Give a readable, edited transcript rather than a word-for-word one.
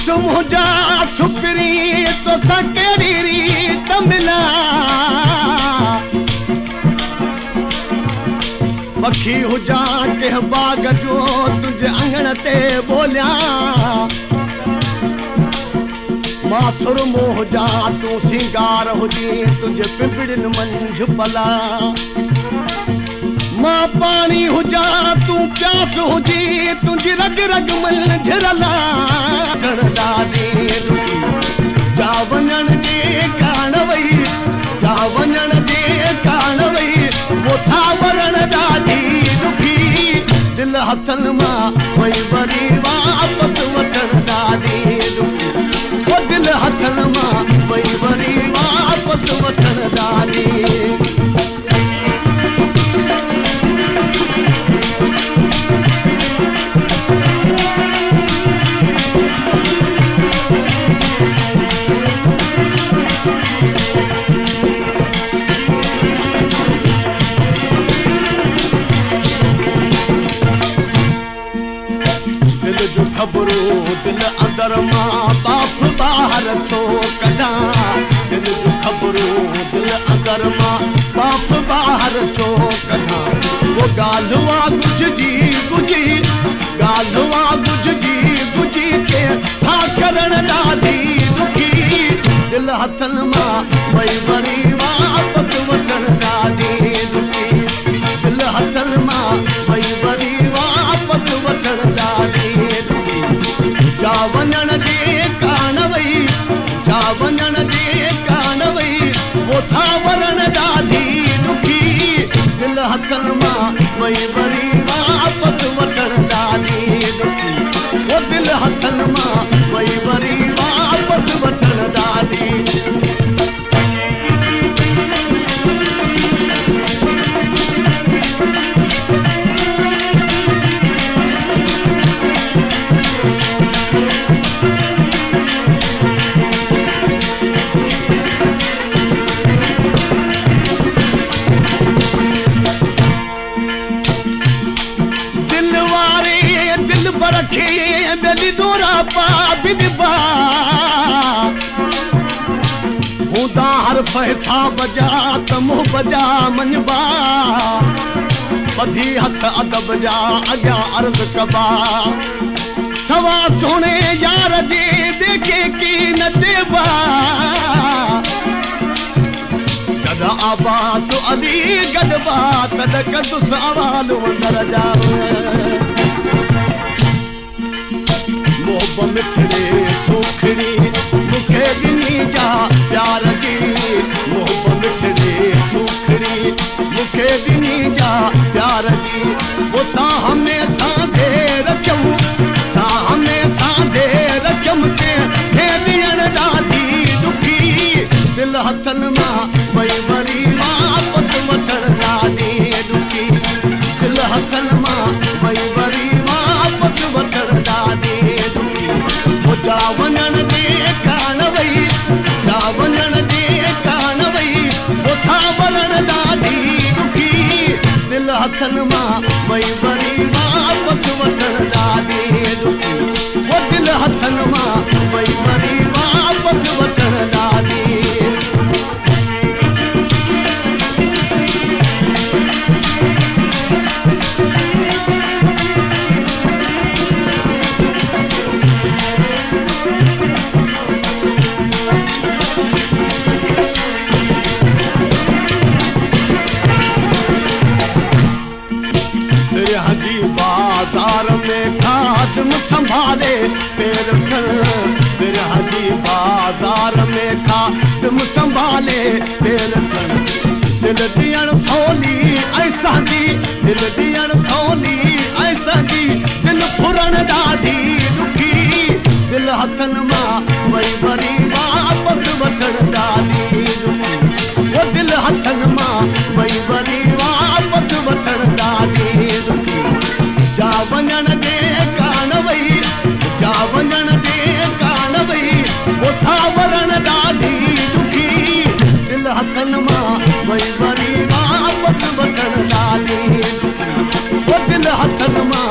मासूम हुजा छुकरी तो कहिड़ी रीत मिला पखी हुजा कंहिं बाग जो तुंहिंजे अंगण ते ॿोलिया मां सुरमो हुजा तूं सिंगार हुजी तुंहिंजे पिंपड़ियुनि मंझि पला मां पाणी हुजा तूं प्यास हुजी तुंहिंजी रग रग मंझि रला ॾाढी जा वञण जे कान वई जा वञण जे कान वई मोथा वरण ॾाढी ॾुखी दिलि हथनि मां वई वरी वापसि वठण ॾाढी ॾुखी ओ दिलि हथनि मां वई वरी वापसि वठण ॾाढी ख़बरूं दिलि अंदर मां बाप ॿाहिरि थो कढां दिलि जूं ख़बरूं दिलि अंदर मां बाप ॿाहिरि थो कढां वो ॻाल्हि आहे गुझजी गुझी ॻाल्हि आहे गुझजी गुझी के छा करण ॾाढी ॾुखी दिलि हथनि मां वई वरी वापसि वठण ॾाढी ॾुखी दिलि हथनि मां वई वरी वापसि वठण ॾाढी जा वञण जे कान वई जा वञण जे कान वई मोथा वरण ॾाढी ॾुखी दिलि हथनि मां वई वरी वापसि वठण ॾाढी ॾुखी ओ दिलि हथनि मां वई वरी वापसि वठण ॾाढी हूंदा हर पैसा बजा त मुंहुं बजा मनबा ॿधी हथ अदब जा अॻियां अर्ज़ कबा सवा सोणे यार जे देखे की न देबा गॾ आबास अली गॾबा तॾ कदु सवाल वंदर जा मोहब मिठड़े सुखरी मूंखे ॾिनी जा प्यार जी मोहब मिठड़े सुखरी मूंखे ॾिनी जा प्यार जी वो साह में साधे रखियम साह में साधे रखियम के ॾियण ॾाढी ॾुखी दिलि हथनि मां वई वरी वापसि वठण ॾाढी ॾुखी दिलि हथनि मां वई वरी वापसि वठण ॾाढी जा वञण जे कान वई जा वञण जे कान वई मोथा वरण ॾाढी ॾुखी दिलि हथनि मां वई वरी वापसि वठण ॾाढी ॾुखी वो दिलि हथनि मां वई वरी वापसि वठण ॾाढी बाज़ार में खादम संभाले पैर हाजी बाज़ार में खादम संभाले पैर दिलि ॾियण सवली ऐसा जी दिलि ॾियण सवली ऐसा जी दिलि फुरण ॾाढी ॾुखी दिलि हथनि मां वई वरी वापसि वठण ॾाढी ॾुखी वो दिलि हथनि मां वई वरी वापसि वठण ॾाढी ॾुखी जा वञण जे कान वई जा वञण जे कान वई मोथा वरण ॾाढी ॾुखी दिलि हथनि मां वई वरी वापसि वठण ॾाढी ॾुखी वो दिलि हथनि मां